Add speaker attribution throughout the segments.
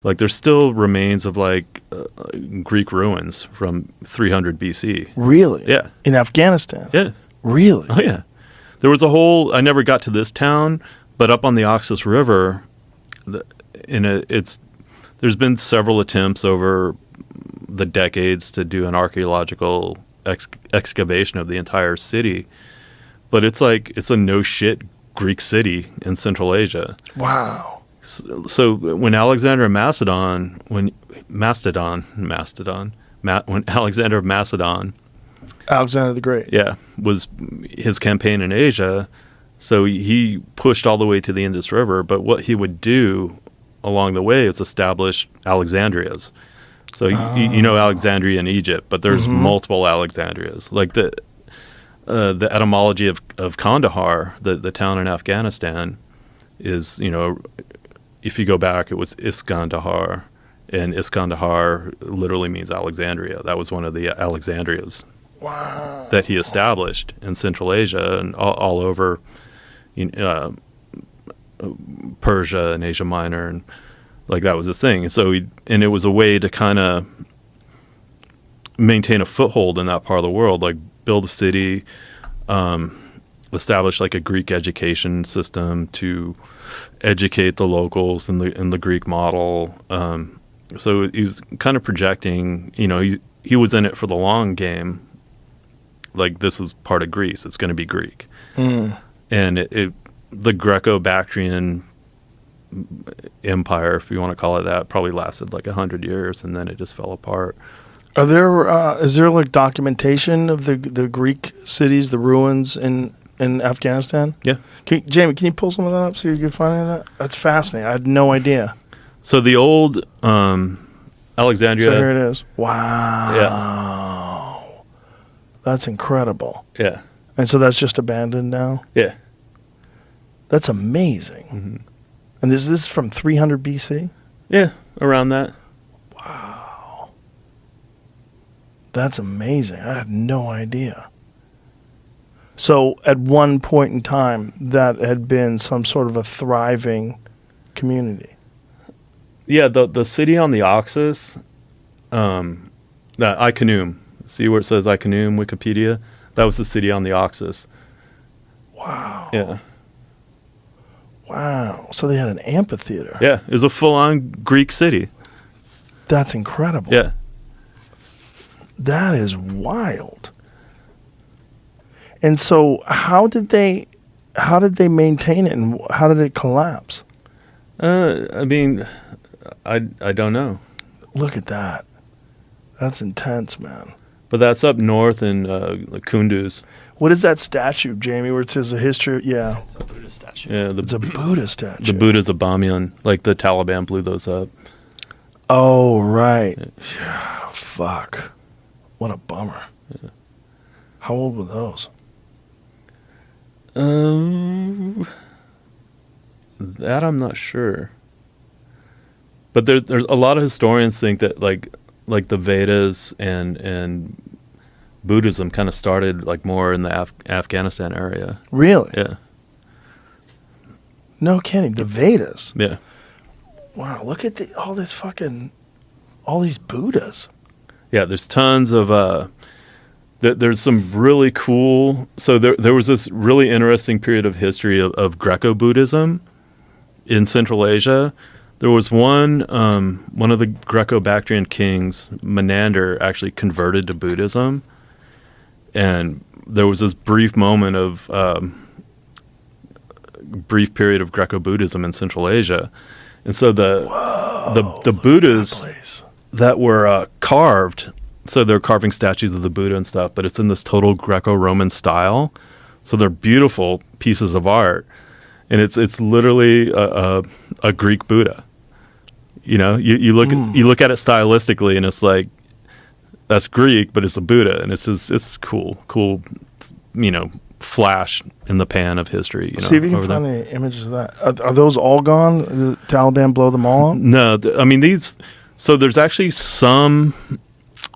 Speaker 1: Like there's still remains of like Greek ruins from 300 BC.
Speaker 2: Really?
Speaker 1: Yeah.
Speaker 2: In Afghanistan?
Speaker 1: Yeah.
Speaker 2: Really?
Speaker 1: Oh yeah. There was a whole. I never got to this town, but up on the Oxus River, there's been several attempts over the decades to do an archaeological excavation of the entire city, but it's a no shit Greek city in Central Asia.
Speaker 2: Wow.
Speaker 1: So when Alexander of Macedon, when Alexander of Macedon,
Speaker 2: Alexander the Great.
Speaker 1: yeah, was his campaign in Asia, so he pushed all the way to the Indus River, but what he would do along the way is establish Alexandrias. So you know Alexandria in Egypt, but there's multiple Alexandrias. Like the etymology of Kandahar, the town in Afghanistan, is, if you go back, it was Iskandahar, and Iskandahar literally means Alexandria. That was one of the Alexandrias that he established in Central Asia and all over Persia and Asia Minor, and like that was the thing. So it was a way to kind of maintain a foothold in that part of the world, like build a city, establish like a Greek education system to educate the locals in the Greek model. So he was kind of projecting, he was in it for the long game. Like, this is part of Greece. It's going to be Greek. And the Greco-Bactrian empire, if you want to call it that, probably lasted like 100 years, and then it just fell apart.
Speaker 2: Is there like documentation of the Greek cities, the ruins in Afghanistan?
Speaker 1: Yeah.
Speaker 2: Jamie, can you pull some of that up so you can find any of that? That's fascinating. I had no idea.
Speaker 1: So the old Alexandria.
Speaker 2: So here it is. Wow.
Speaker 1: Yeah.
Speaker 2: That's incredible.
Speaker 1: Yeah.
Speaker 2: And so that's just abandoned now?
Speaker 1: Yeah.
Speaker 2: That's amazing.
Speaker 1: Mm-hmm.
Speaker 2: And this is from 300 BC?
Speaker 1: Yeah, around that.
Speaker 2: Wow. That's amazing. I had no idea. So at one point in time, that had been some sort of a thriving community.
Speaker 1: Yeah, the city on the Oxus, Iconium. See where it says Iconium, Wikipedia? That was the city on the Oxus.
Speaker 2: Wow.
Speaker 1: Yeah.
Speaker 2: Wow. So they had an amphitheater.
Speaker 1: Yeah, it was a full-on Greek city.
Speaker 2: That's incredible.
Speaker 1: Yeah.
Speaker 2: That is wild. And so how did they maintain it, and how did it collapse?
Speaker 1: I mean, I don't know.
Speaker 2: Look at that. That's intense, man.
Speaker 1: But that's up north in Kunduz.
Speaker 2: What is that statue, Jamie, where it says a history? Yeah.
Speaker 3: It's a Buddhist statue.
Speaker 1: Yeah,
Speaker 2: It's a Buddha statue.
Speaker 1: The Buddhas of Bamyan. Like the Taliban blew those up.
Speaker 2: Oh, right. Yeah. Fuck. What a bummer.
Speaker 1: Yeah.
Speaker 2: How old were those?
Speaker 1: That I'm not sure. But there's a lot of historians think that like the Vedas and Buddhism kind of started like more in the Afghanistan area.
Speaker 2: Really?
Speaker 1: Yeah.
Speaker 2: No kidding. The Vedas.
Speaker 1: Yeah.
Speaker 2: Wow. Look at all these Buddhas.
Speaker 1: Yeah. There's tons of there's some really cool. So there was this really interesting period of history of Greco-Buddhism in Central Asia. There was one of the Greco-Bactrian kings, Menander, actually converted to Buddhism, and there was this brief moment of brief period of Greco-Buddhism in Central Asia, and so the Buddhas that were carved. So they're carving statues of the Buddha and stuff, but it's in this total Greco-Roman style. So they're beautiful pieces of art, and it's literally a Greek Buddha. You look at it stylistically, and it's like that's Greek, but it's a Buddha, and it's cool, flash in the pan of history.
Speaker 2: See if you can find any images of that. Are those all gone? The Taliban blow them all up?
Speaker 1: No, I mean these. So there's actually some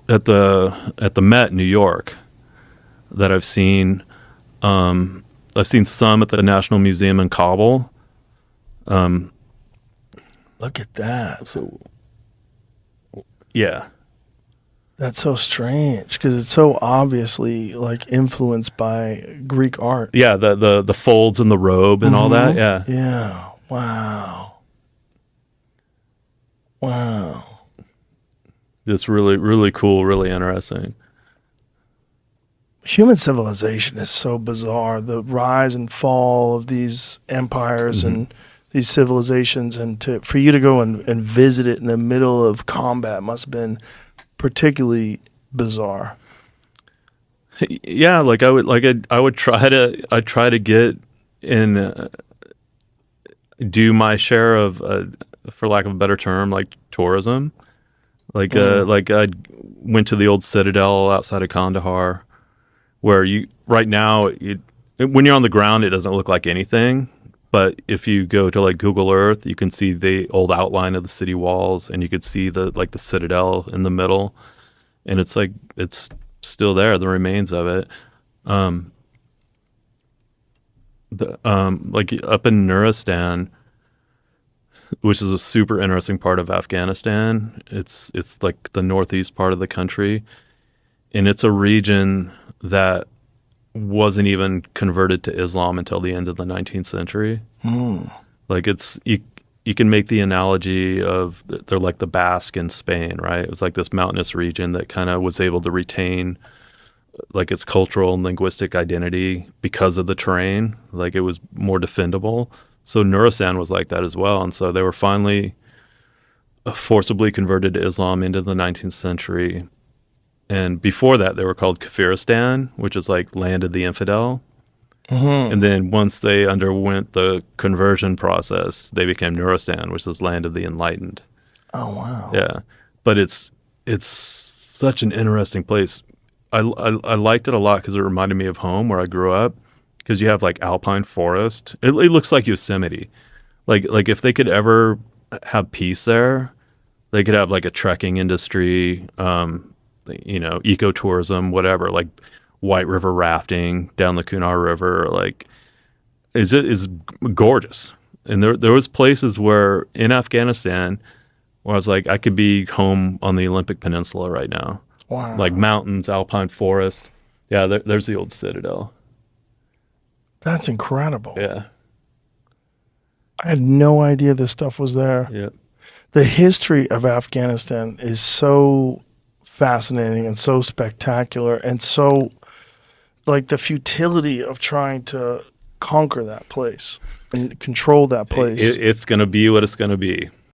Speaker 1: at the Met in New York that I've seen. I've seen some at the National Museum in Kabul.
Speaker 2: Look at that.
Speaker 1: So Yeah.
Speaker 2: That's so strange because it's so obviously like influenced by Greek art.
Speaker 1: Yeah, the folds in the robe and all that. Yeah.
Speaker 2: Yeah. Wow. Wow.
Speaker 1: It's really, really cool, really interesting.
Speaker 2: Human civilization is so bizarre. The rise and fall of these empires and these civilizations, and for you to go and visit it in the middle of combat must have been particularly bizarre.
Speaker 1: Yeah, like I would try to get in, do my share of, for lack of a better term, like tourism. Like I went to the old citadel outside of Kandahar, where right now when you're on the ground it doesn't look like anything, but if you go to like Google Earth, you can see the old outline of the city walls, and you could see the citadel in the middle, and it's like it's still there, the remains of it. Like up in Nuristan, which is a super interesting part of Afghanistan. It's like the northeast part of the country, and it's a region that wasn't even converted to Islam until the end of the 19th century. Like you can make the analogy of they're like the Basque in Spain, right? It was like this mountainous region that kind of was able to retain like its cultural and linguistic identity because of the terrain. Like it was more defendable. So Nuristan was like that as well. And so they were finally forcibly converted to Islam into the 19th century. And before that, they were called Kafiristan, which is like land of the infidel. And then once they underwent the conversion process, they became Nuristan, which is land of the enlightened.
Speaker 2: Oh, wow.
Speaker 1: Yeah. But it's such an interesting place. I liked it a lot because it reminded me of home where I grew up, because you have like alpine forest. It looks like Yosemite. Like if they could ever have peace there, they could have like a trekking industry, ecotourism, whatever, like White River rafting down the Kunar River. Like is gorgeous. And there was places where in Afghanistan where I was like, I could be home on the Olympic Peninsula right now.
Speaker 2: Wow.
Speaker 1: Like mountains, alpine forest. Yeah, there's the old citadel.
Speaker 2: That's incredible.
Speaker 1: Yeah.
Speaker 2: I had no idea this stuff was there.
Speaker 1: Yeah.
Speaker 2: The history of Afghanistan is so fascinating and so spectacular, and so like the futility of trying to conquer that place and control that place.
Speaker 1: It's going to be what it's going to be.